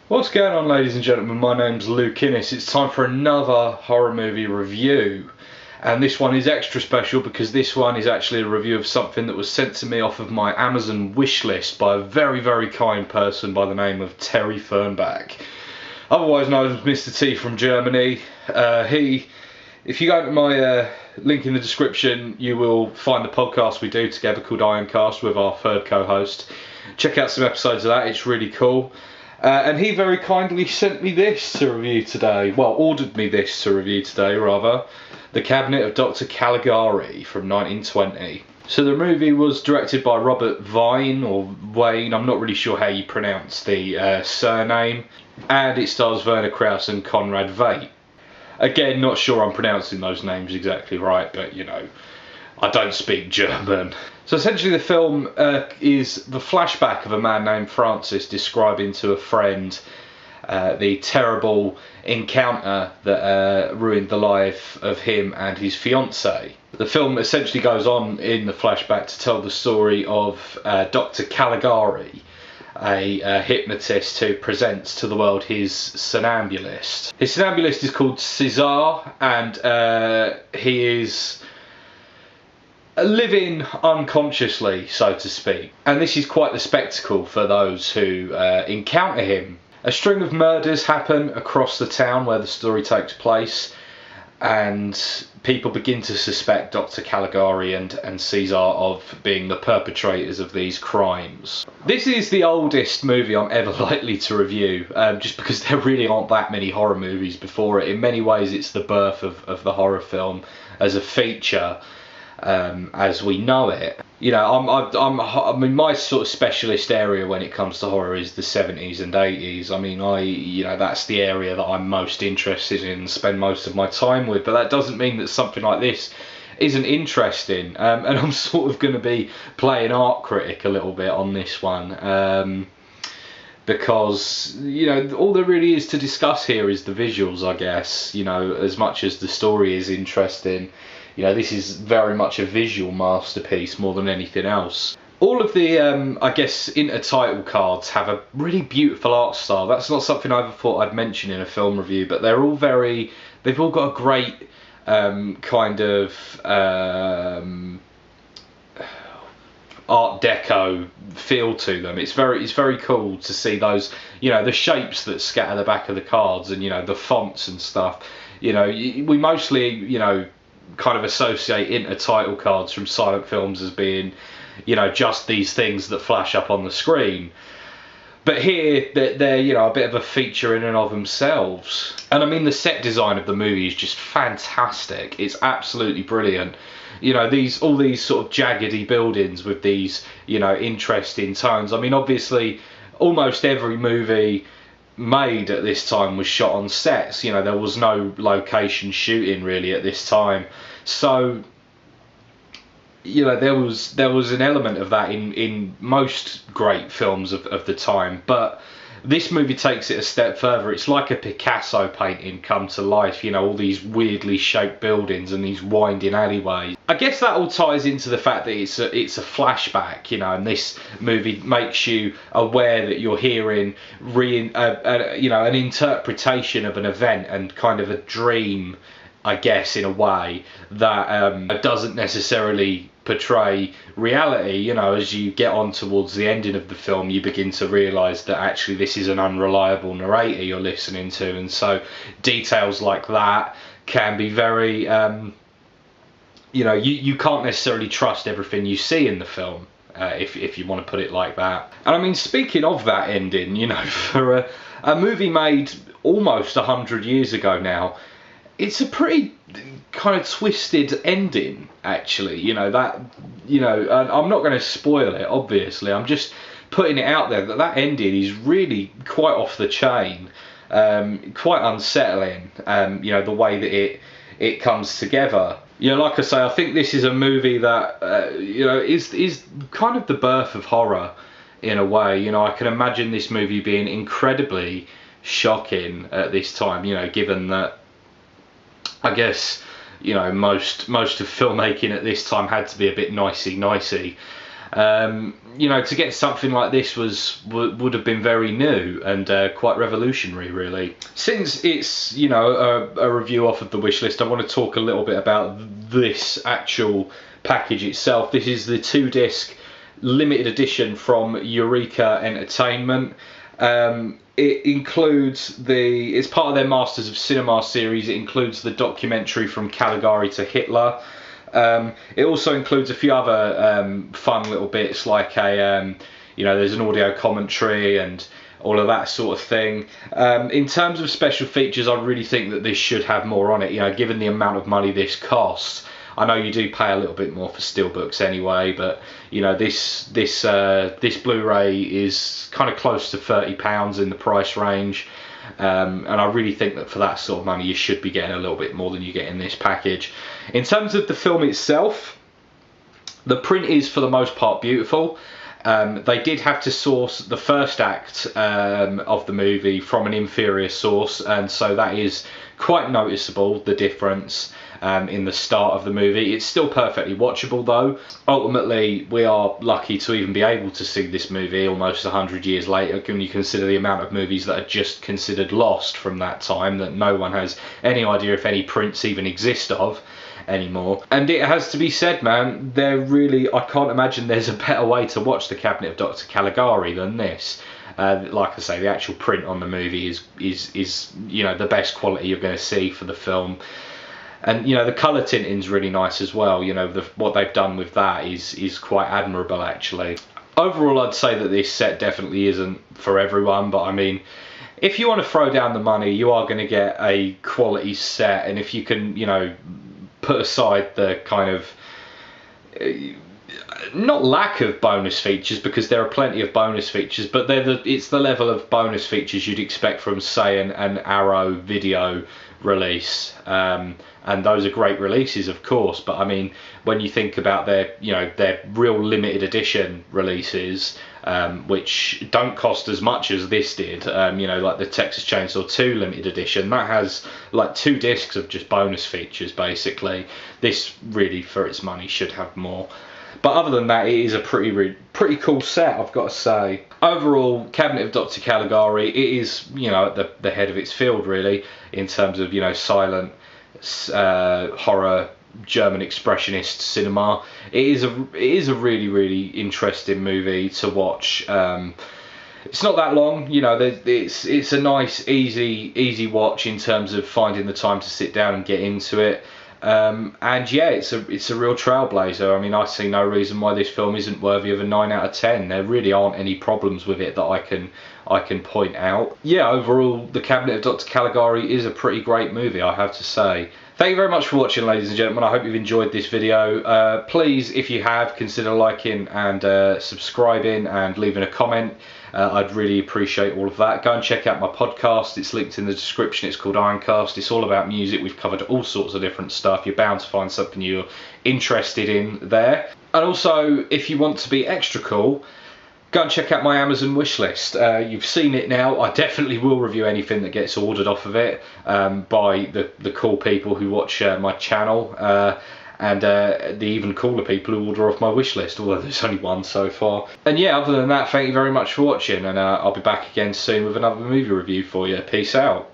What's going on, ladies and gentlemen? My name's Luke Innes. It's time for another horror movie review, and this one is extra special because this one is actually a review of something that was sent to me off of my Amazon wish list by a very kind person by the name of Terry Fernbach, otherwise known as Mr. T from Germany. If you go to my link in the description, you will find the podcast we do together called Ironcast with our third co-host. Check out some episodes of that, it's really cool. And he very kindly sent me this to review today. Well, ordered me this to review today, rather. The Cabinet of Dr. Caligari from 1920. So the movie was directed by Robert Vine, or Wayne, I'm not really sure how you pronounce the surname. And it stars Werner Krauss and Konrad Veidt. Again, not sure I'm pronouncing those names exactly right, but you know, I don't speak German. So essentially the film is the flashback of a man named Francis describing to a friend the terrible encounter that ruined the life of him and his fiancée. The film essentially goes on in the flashback to tell the story of Dr. Caligari, a hypnotist who presents to the world his somnambulist. His somnambulist is called Cesar, and he is living unconsciously, so to speak. And this is quite the spectacle for those who encounter him. A string of murders happen across the town where the story takes place, and people begin to suspect Dr. Caligari and Caesar of being the perpetrators of these crimes. This is the oldest movie I'm ever likely to review, just because there really aren't that many horror movies before it. In many ways it's the birth of the horror film as a feature. As we know it, you know, I mean, my sort of specialist area when it comes to horror is the 70s and 80s. I mean, you know, that's the area that I'm most interested in and spend most of my time with. But that doesn't mean that something like this isn't interesting. And I'm sort of going to be playing art critic a little bit on this one. Because, you know, all there really is to discuss here is the visuals, I guess. You know, as much as the story is interesting, you know, this is very much a visual masterpiece more than anything else. All of the, I guess, intertitle cards have a really beautiful art style. That's not something I ever thought I'd mention in a film review, but they're all they've all got a great kind of Art Deco feel to them. It's very cool to see those, you know, the shapes that scatter the back of the cards, and you know, the fonts and stuff. You know, we mostly, you know, kind of associate intertitle cards from silent films as being, you know, just these things that flash up on the screen. But here, they're, you know, a bit of a feature in and of themselves. And I mean, the set design of the movie is just fantastic. It's absolutely brilliant. You know, all these sort of jaggedy buildings with these, you know, interesting tones. I mean, obviously, almost every movie made at this time was shot on sets. You know, there was no location shooting really at this time. So, you know, there was an element of that in most great films of the time, but this movie takes it a step further. It's like a Picasso painting come to life, you know, all these weirdly shaped buildings and these winding alleyways. I guess that all ties into the fact that it's a flashback, you know, and this movie makes you aware that you're hearing you know, an interpretation of an event and kind of a dream, I guess, in a way that doesn't necessarily portray reality. You know, as you get on towards the ending of the film, you begin to realise that actually this is an unreliable narrator you're listening to, and so details like that can be very, you know, you can't necessarily trust everything you see in the film, if you want to put it like that. And I mean, speaking of that ending, you know, for a movie made almost 100 years ago now, it's a pretty kind of twisted ending, actually. You know, that, you know, and I'm not going to spoil it, obviously. I'm just putting it out there that ending is really quite off the chain, quite unsettling. You know, the way that it comes together. You know, like I say, I think this is a movie that you know, is kind of the birth of horror in a way. You know, I can imagine this movie being incredibly shocking at this time. You know, given that, I guess, you know, most of filmmaking at this time had to be a bit nicey. You know, to get something like this would have been very new and quite revolutionary, really. Since it's, you know, a review off of the wish list, I want to talk a little bit about this actual package itself. This is the 2-disc limited edition from Eureka Entertainment. It includes it's part of their Masters of Cinema series. It includes the documentary From Caligari to Hitler. It also includes a few other fun little bits, like you know, there's an audio commentary and all of that sort of thing. In terms of special features, I really think that this should have more on it. You know, given the amount of money this costs. I know you do pay a little bit more for steelbooks anyway, but you know, this Blu-ray is kind of close to £30 in the price range, and I really think that for that sort of money you should be getting a little bit more than you get in this package. In terms of the film itself, the print is for the most part beautiful. They did have to source the first act of the movie from an inferior source, and so that is quite noticeable, the difference in the start of the movie. It's still perfectly watchable though. Ultimately, we are lucky to even be able to see this movie almost 100 years later, when you consider the amount of movies that are just considered lost from that time, that no one has any idea if any prints even exist of anymore. And it has to be said, man, I can't imagine there's a better way to watch The Cabinet of Dr. Caligari than this. Like I say, the actual print on the movie is you know, the best quality you're going to see for the film. And you know, the colour tinting's really nice as well. You know, what they've done with that is quite admirable, actually. Overall, I'd say that this set definitely isn't for everyone, but I mean, if you want to throw down the money, you are going to get a quality set, and if you can, you know, put aside the kind of not lack of bonus features, because there are plenty of bonus features, but it's the level of bonus features you'd expect from, say, an Arrow video release, and those are great releases, of course, but I mean, when you think about their real limited edition releases, which don't cost as much as this did, you know, like the Texas Chainsaw 2 limited edition, that has like 2 discs of just bonus features basically. This really, for its money, should have more. But other than that, it is a pretty cool set, I've got to say. Overall, Cabinet of Dr. Caligari, it is, you know, at the head of its field, really, in terms of, you know, silent horror, German expressionist cinema. It is a really interesting movie to watch. It's not that long, you know. It's a nice, easy watch in terms of finding the time to sit down and get into it. And yeah, it's a real trailblazer. I mean, I see no reason why this film isn't worthy of a 9 out of 10. There really aren't any problems with it that I can point out. Yeah, overall, The Cabinet of Dr. Caligari is a pretty great movie, I have to say. Thank you very much for watching, ladies and gentlemen. I hope you've enjoyed this video. Please, if you have, consider liking and subscribing and leaving a comment. I'd really appreciate all of that. Go and check out my podcast. It's linked in the description. It's called Ironcast. It's all about music. We've covered all sorts of different stuff. You're bound to find something you're interested in there. And also, if you want to be extra cool, go and check out my Amazon wishlist. You've seen it now. I definitely will review anything that gets ordered off of it by the cool people who watch my channel, and the even cooler people who order off my wishlist, although there's only one so far. And yeah, other than that, thank you very much for watching, and I'll be back again soon with another movie review for you. Peace out.